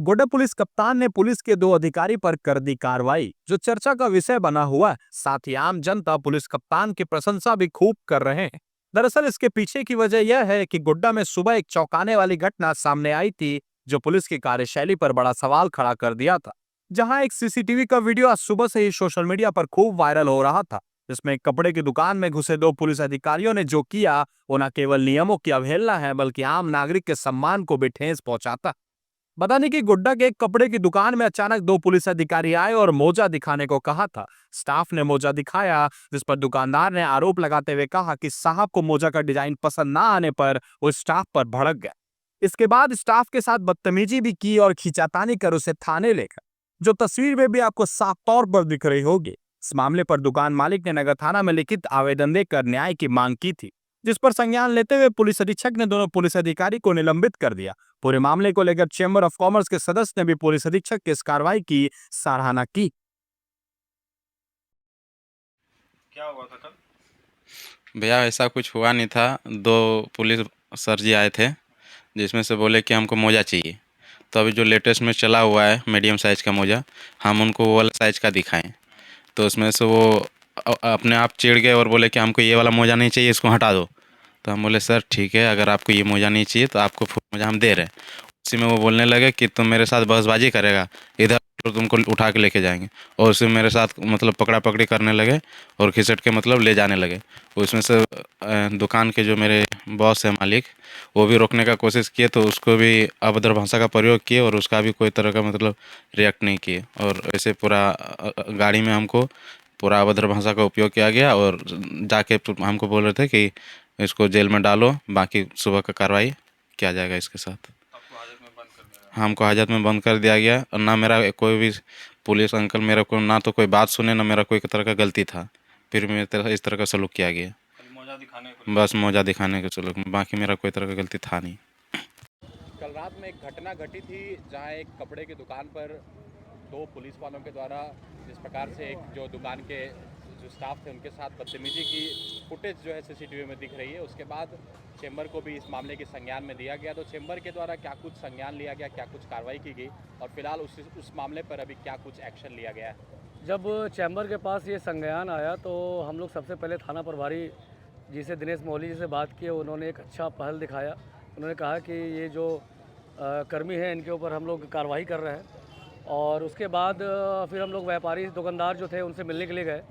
Godda police कप्तान ने police के दो अधिकारी पर कर दी कार्रवाई, जो चर्चा का विषय बना हुआ है। साथ ही आम जनता पुलिस कप्तान की प्रशंसा भी खूब कर रहे हैं। दरअसल इसके पीछे की वजह यह है कि गोड्डा में सुबह एक चौंकाने वाली घटना सामने आई थी, जो पुलिस की कार्यशैली पर बड़ा सवाल खड़ा कर दिया था। जहां एक सीसीटीवी का वीडियो आज सुबह से ही सोशल मीडिया पर खूब वायरल हो रहा था, जिसमें एक कपड़े की दुकान में घुसे दो पुलिस अधिकारियों ने जो किया, वो न केवल नियमों की अवहेलना है, बल्कि आम नागरिक के सम्मान को भी ठेस पहुंचाता। बता नहीं कि गोड्डा के एक कपड़े की दुकान में अचानक दो पुलिस अधिकारी आए और मोजा दिखाने को कहा था। स्टाफ ने मोजा दिखाया, जिस पर दुकानदार ने आरोप लगाते हुए कहा कि साहब को मोजा का डिजाइन पसंद ना आने पर वो स्टाफ पर भड़क गया। इसके बाद स्टाफ के साथ बदतमीजी भी की और खींचातानी कर उसे थाने ले गए, जो तस्वीर में भी आपको साफ तौर पर दिख रही होगी। इस मामले पर दुकान मालिक ने नगर थाना में लिखित आवेदन देकर न्याय की मांग की थी, जिस पर संज्ञान लेते हुए पुलिस अधीक्षक ने दोनों पुलिस अधिकारी को निलंबित कर दिया। पूरे मामले को लेकर चेंबर ऑफ कॉमर्स के सदस्य ने भी पुलिस अधीक्षक की इस कार्रवाई की सराहना की। क्या हुआ था कल? भैया ऐसा कुछ हुआ नहीं था। दो पुलिस सर जी आए थे, जिसमें से बोले कि हमको मोजा चाहिए। तो अभी जो लेटेस्ट में चला हुआ है मीडियम साइज़ का मोजा, हम उनको वो वाला साइज़ का दिखाएं, तो उसमें से वो अपने आप चिढ़ गए और बोले कि हमको ये वाला मोजा नहीं चाहिए, इसको हटा दो। तो हम बोले सर ठीक है, अगर आपको ये मोजा नहीं चाहिए तो आपको फुल मोजा हम दे रहे हैं। उसी में वो बोलने लगे कि तुम मेरे साथ बहसबाजी करेगा, इधर तो तुमको उठा के लेके जाएंगे। और उसमें मेरे साथ मतलब पकड़ा पकड़ी करने लगे और खिसट के मतलब ले जाने लगे। उसमें से दुकान के जो मेरे बॉस है, मालिक, वो भी रोकने का कोशिश किए, तो उसको भी अभद्र भाषा का प्रयोग किए और उसका भी कोई तरह का मतलब रिएक्ट नहीं किए। और ऐसे पूरा गाड़ी में हमको पूरा अभद्र भाषा का उपयोग किया गया और जाके हमको बोल रहे थे कि इसको जेल में डालो, बाकी सुबह का कार्रवाई किया जाएगा इसके साथ। आपको हाजत में बंद कर दिया? हमको हाजत में बंद कर दिया गया और ना मेरा कोई भी पुलिस अंकल मेरे को ना तो कोई बात सुने, ना मेरा कोई तरह का गलती था, फिर मेरे तरह इस तरह का सलूक किया गया। खाली मोजा दिखाने को? बस मौजा दिखाने के सलूक, बाकी मेरा कोई तरह का गलती था नहीं। कल रात में एक घटना घटी थी, जहां एक कपड़े की दुकान पर दो पुलिस वालों के द्वारा जिस प्रकार से एक जो दुकान के जो स्टाफ थे उनके साथ बदतमीजी की फुटेज जो है सीसीटीवी में दिख रही है। उसके बाद चेंबर को भी इस मामले के संज्ञान में दिया गया। तो चेंबर के द्वारा क्या कुछ संज्ञान लिया गया, क्या कुछ कार्रवाई की गई और फिलहाल उस मामले पर अभी क्या कुछ एक्शन लिया गया है? जब चैम्बर के पास ये संज्ञान आया तो हम लोग सबसे पहले थाना प्रभारी जी से, दिनेश मोहली जी से बात की। उन्होंने एक अच्छा पहल दिखाया। उन्होंने कहा कि ये जो कर्मी हैं इनके ऊपर हम लोग कार्रवाई कर रहे हैं। और उसके बाद फिर हम लोग व्यापारी दुकानदार जो थे उनसे मिलने के लिए गए।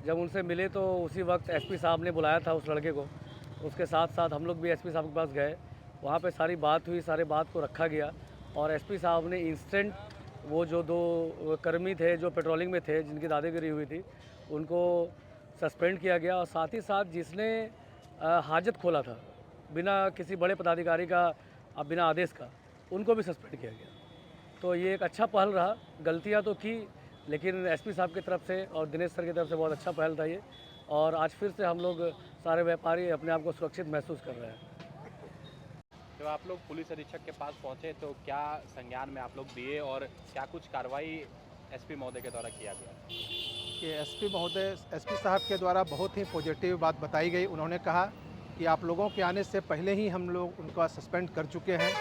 जब उनसे मिले तो उसी वक्त एसपी साहब ने बुलाया था उस लड़के को। उसके साथ साथ हम लोग भी एसपी साहब के पास गए। वहाँ पे सारी बात हुई, सारे बात को रखा गया और एसपी साहब ने इंस्टेंट वो जो दो कर्मी थे जो पेट्रोलिंग में थे, जिनकी दादागिरी हुई थी, उनको सस्पेंड किया गया। और साथ ही साथ जिसने हाजत खोला था बिना किसी बड़े पदाधिकारी का, बिना आदेश का, उनको भी सस्पेंड किया गया। तो ये एक अच्छा पहल रहा। गलतियां तो की, लेकिन एसपी साहब की तरफ से और दिनेश सर की तरफ से बहुत अच्छा पहल था ये। और आज फिर से हम लोग सारे व्यापारी अपने आप को सुरक्षित महसूस कर रहे हैं। जब आप लोग पुलिस अधीक्षक के पास पहुंचे तो क्या संज्ञान में आप लोग दिए और क्या कुछ कार्रवाई एसपी महोदय के द्वारा किया गया? कि एसपी साहब के द्वारा बहुत ही पॉजिटिव बात बताई गई। उन्होंने कहा कि आप लोगों के आने से पहले ही हम लोग उनका सस्पेंड कर चुके हैं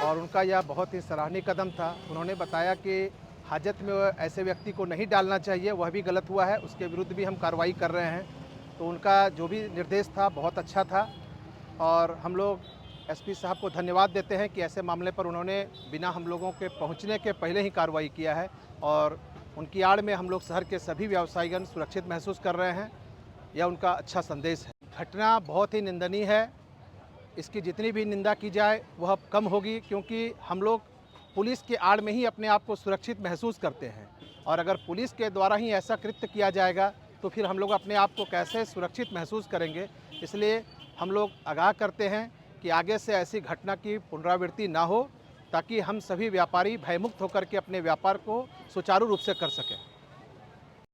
और उनका यह बहुत ही सराहनीय कदम था। उन्होंने बताया कि हाजत में ऐसे व्यक्ति को नहीं डालना चाहिए, वह भी गलत हुआ है, उसके विरुद्ध भी हम कार्रवाई कर रहे हैं। तो उनका जो भी निर्देश था बहुत अच्छा था और हम लोग एसपी साहब को धन्यवाद देते हैं कि ऐसे मामले पर उन्होंने बिना हम लोगों के पहुंचने के पहले ही कार्रवाई किया है। और उनकी आड़ में हम लोग शहर के सभी व्यवसायीगण सुरक्षित महसूस कर रहे हैं। यह उनका अच्छा संदेश है। घटना बहुत ही निंदनीय है। इसकी जितनी भी निंदा की जाए वह कम होगी, क्योंकि हम लोग पुलिस के आड़ में ही अपने आप को सुरक्षित महसूस करते हैं। और अगर पुलिस के द्वारा ही ऐसा कृत्य किया जाएगा तो फिर हम लोग अपने आप को कैसे सुरक्षित महसूस करेंगे। इसलिए हम लोग आगाह करते हैं कि आगे से ऐसी घटना की पुनरावृत्ति ना हो, ताकि हम सभी व्यापारी भयमुक्त होकर के अपने व्यापार को सुचारू रूप से कर सकें।